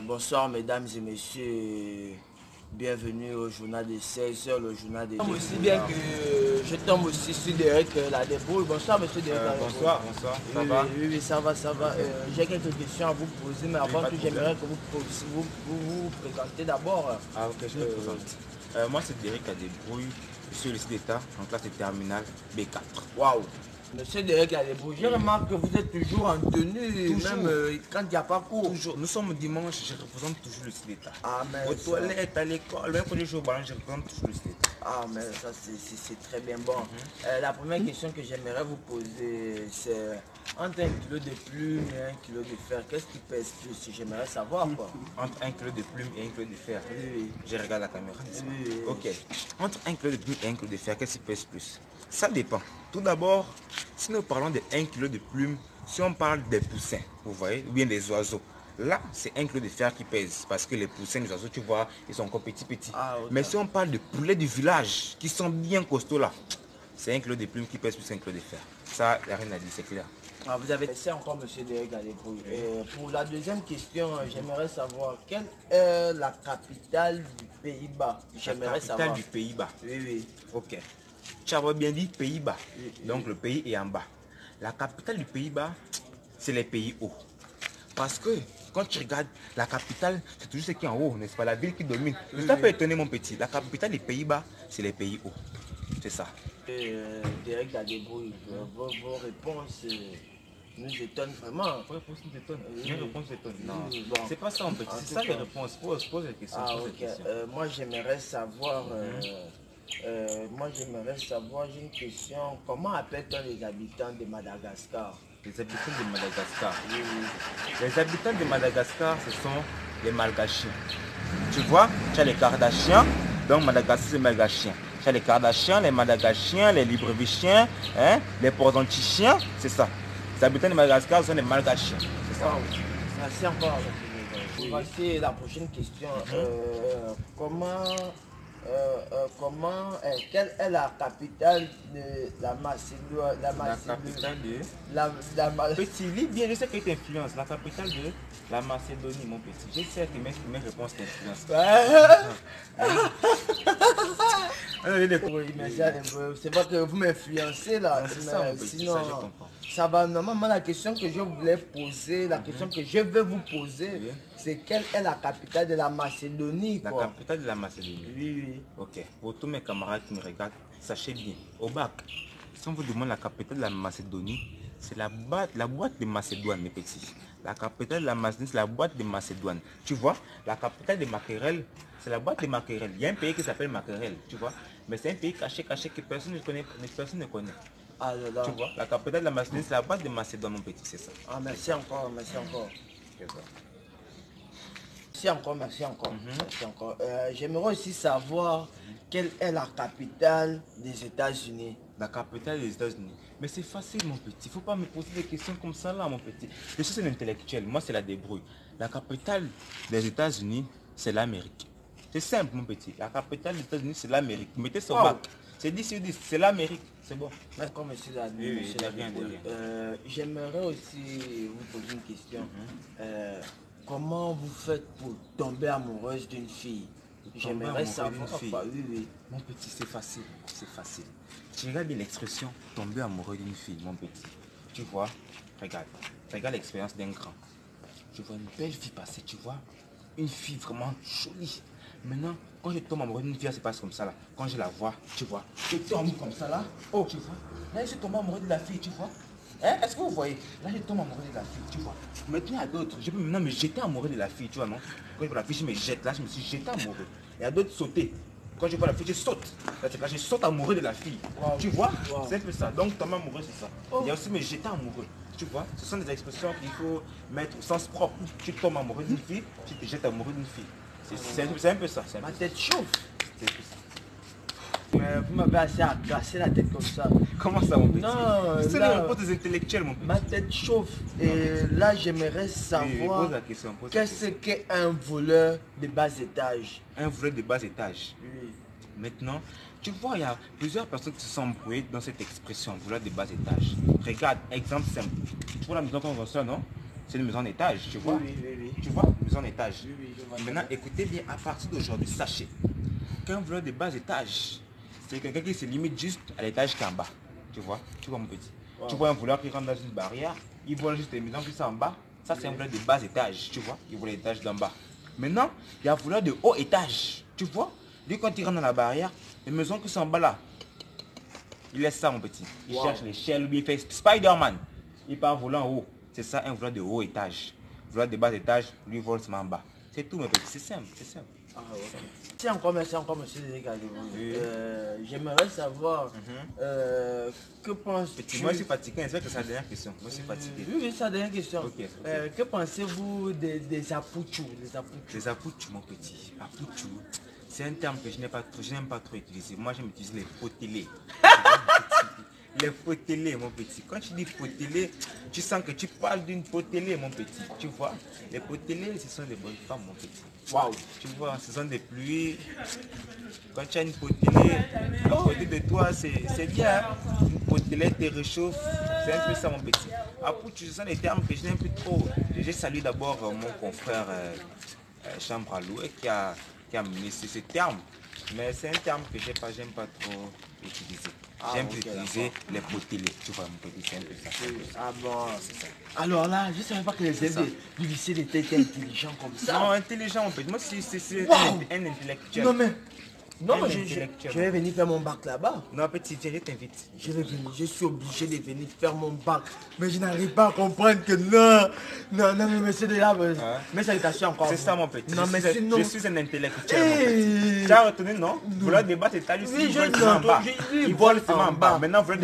Bonsoir mesdames et messieurs, bienvenue au journal de 16 heures, le journal de... Aussi bien que je tombe aussi sur Derek la débrouille. Bonsoir monsieur Derek. Bonsoir, ça va? Oui, ça va, ça va. J'ai quelques questions à vous poser, mais avant tout j'aimerais que vous présentez d'abord. Ah ok, je me présente. Moi c'est Derek la débrouille, je suis au lycée d'État en classe de terminale B4. Waouh! Monsieur Derek la débrouille, je remarque que vous êtes toujours en tenue, Toujours. même quand il n'y a pas cours. Toujours, nous sommes dimanche, je représente toujours le lycée d'État. Ah, mais Aux toilettes, à l'école, même quand je joue au ballon, je représente toujours le lycée d'État. Ah, mais ça c'est très bien bon. La première question que j'aimerais vous poser, c'est entre 1 kilo de plume et 1 kilo de fer, qu'est-ce qui pèse plus? J'aimerais savoir quoi. Entre 1 kg de plume et 1 kg de fer. Oui. Je regarde la caméra. Oui. Ok. Entre 1 kg de plume et 1 kg de fer, qu'est-ce qui pèse plus? Ça dépend. Tout d'abord, si nous parlons de 1 kg de plume, si on parle des poussins, vous voyez, ou bien des oiseaux, là, c'est 1 kg de fer qui pèse. Parce que les poussins, les oiseaux, tu vois, ils sont encore petits. Ah, okay. Mais si on parle de poulets du village, qui sont bien costauds là, c'est 1 kg de plume qui pèse plus 1 kg de fer. Ça, il n'y a rien à dire, c'est clair. Ah, vous avez laissé encore monsieur Derek à débrouille. Pour la deuxième question, j'aimerais savoir quelle est la capitale du Pays-Bas. La capitale du Pays-Bas. Oui. Ok. Tu as bien dit Pays-Bas. Oui. Donc le pays est en bas. La capitale du Pays-Bas, c'est les pays hauts. Parce que quand tu regardes la capitale, c'est toujours ce qui est en haut, n'est-ce pas? La ville qui domine. Ça peut étonner mon petit. La capitale des Pays-Bas, c'est les pays hauts. C'est ça. Derek la débrouille, vos réponses nous étonnent vraiment. Vos réponses nous étonnent. Oui. Mes réponses étonnent. Non, Bon. c'est pas ça mon petit. C'est ça les réponses. Pose les questions. Ah, ok. Moi j'aimerais savoir, j'ai une question. Comment appelle-t-on les habitants de Madagascar? Les habitants de Madagascar. Oui. Les habitants de Madagascar, ce sont les Malgachiens. Tu vois, tu as les Kardashians, donc Madagascar c'est Malgachiens. Tu as les Kardashians, les Madagasciens, les Librevichiens, hein, les Portantichiens, c'est ça. Les habitants de Madagascar sont les Malgachiens. C'est ça. Wow. Merci encore. Voici la prochaine question. Quelle est la capitale de la Macédoine? La capitale de... La Petit, lis bien, je sais que tu influences. La capitale de la Macédonie, mon petit. Je sais que mes réponses t'influencent. Oui, mais c'est pas que vous m'influencez là. C'est ça, mon petit, sinon, ça, je comprends. ça va. Normalement, la question que je voulais poser, la question que je vais vous poser, c'est quelle est la capitale de la Macédonie, La quoi. capitale de la Macédonie. Oui. Ok. Pour tous mes camarades qui me regardent, sachez bien, au bac, si on vous demande la capitale de la Macédonie, c'est la boîte de Macédoine, mes petits. La capitale de la Macédonie, c'est la boîte de Macédoine. Tu vois, la capitale de Makerel, c'est la boîte de Makerel. Il y a un pays qui s'appelle Makerel, tu vois. Mais c'est un pays caché que personne ne connaît. Ah là là. Tu vois, la capitale de la Macédonie, c'est la boîte de Macédoine, mon petit, c'est ça. Ah, merci encore, merci encore. Merci encore. J'aimerais aussi savoir quelle est la capitale des États-Unis. La capitale des États-Unis. Mais c'est facile, mon petit. Il ne faut pas me poser des questions comme ça, là, mon petit. Je suis un intellectuel. Moi, c'est la débrouille. La capitale des États-Unis, c'est l'Amérique. C'est simple, mon petit. La capitale des États-Unis, c'est l'Amérique. Mettez ça au bac. C'est 10 sur 10. C'est l'Amérique. C'est bon. D'accord, monsieur Oui, de rien. J'aimerais aussi vous poser une question. Comment vous faites pour tomber amoureuse d'une fille? J'aimerais savoir. Oui. Mon petit, c'est facile. C'est facile. Tu regardes bien l'expression tomber amoureux d'une fille, mon petit. Tu vois, regarde l'expérience d'un grand. Je vois une belle fille passer, tu vois. Une fille vraiment jolie. Maintenant, quand je tombe amoureux d'une fille, ça se passe comme ça là. Quand je la vois, tu vois, je tombe comme ça là. Oh, tu vois. Là, je suis tombé amoureux de la fille, tu vois. Hein? Est-ce que vous voyez? Là, je tombe amoureux de la fille, tu vois. Maintenant, il y a d'autres. Je peux maintenant me jeter amoureux de la fille, tu vois, non? Quand je vois la fille, je me jette. Là, je me suis jeté amoureux. Il y a d'autres sauter. Quand je vois la fille, je saute. Là, je saute amoureux de la fille. Tu vois? C'est un peu ça. Donc, tomber amoureux, c'est ça. Il y a aussi me jeter amoureux. Tu vois? Ce sont des expressions qu'il faut mettre au sens propre. Tu tombes amoureux d'une fille, tu te jettes amoureux d'une fille. C'est un peu ça. Ma tête chauffe. C'est un peu ça. Mais vous m'avez assez agacé la tête comme ça. Comment ça, mon petit? Non, c'est là, les réponses des intellectuels, mon petit. ma tête chauffe. Et là, j'aimerais savoir pose la question. qu'est-ce qu'un voleur de bas étage. Un voleur de bas étage. Oui. Maintenant, tu vois, il y a plusieurs personnes qui se sont embrouillées dans cette expression, voleur de bas étage. Regarde, exemple simple. Tu vois la maison qu'on reçoit, non? C'est une maison d'étage, tu vois. Oui. Tu vois, maison d'étage. Oui, je vois. Maintenant, écoutez bien, à partir d'aujourd'hui, sachez qu'un voleur de bas étage, c'est quelqu'un qui se limite juste à l'étage qui est en bas. Tu vois mon petit. Wow. Tu vois un voleur qui rentre dans une barrière, il vole juste les maisons qui sont en bas. Ça, c'est un voleur de bas étage, tu vois. Il vole l'étage d'en bas. Maintenant, il y a un voleur de haut étage, tu vois. Lui, quand il rentre dans la barrière, les maisons qui sont en bas là, il laisse ça, mon petit. Il cherche l'échelle, il fait Spider-Man. Il part voler en haut. C'est ça, un voleur de haut étage. Voleur de bas étage, lui vole seulement en bas. C'est tout, mes petits. C'est simple, c'est simple. Ah, ok. C'est encore monsieur Dégadou. J'aimerais savoir que penses-tu... Petit, moi je suis fatigué, j'espère que c'est la dernière question. Moi je suis fatigué. Oui, c'est la dernière question. Ok. Que pensez-vous des apouchous? Les apouchous, mon petit. Apouchous, c'est un terme que je n'aime pas trop utiliser. Moi j'aime utiliser les potelés. Les potelés, mon petit. Quand tu dis potelé, tu sens que tu parles d'une potelée, mon petit. Tu vois, les potelés, ce sont des bonnes femmes, mon petit. Waouh, tu vois, ce sont des pluies. Quand tu as une potelée, à côté de toi, c'est bien. Une potelée te réchauffe. C'est un peu ça, mon petit. Après, ce sont des termes que je n'aime plus trop. Je salue d'abord mon confrère Chambre à louer qui a mené ce terme. Mais c'est un terme que j'aime pas trop utiliser. J'aime utiliser les potelés. Tu vois, mon petit, c'est un peu ça. Ah bon, c'est ça. Alors là, je ne savais pas que les élèves du lycée étaient intelligents comme ça. Non, intelligent, en fait. Moi, c'est un intellectuel. Non, mais... Non, je vais venir faire mon bac là-bas. Non, petit, je t'invite. Je vais venir, je suis obligé de venir faire mon bac. Mais je n'arrive pas à comprendre que non, mais monsieur de là, mes salutations encore. C'est ça, mon petit. Non, mais sinon... Je suis un intellectuel, mon petit. Tu as retenu, non? Vouloir débattre, c'est ta liste. Oui, il vole seulement en bas. Maintenant, vouloir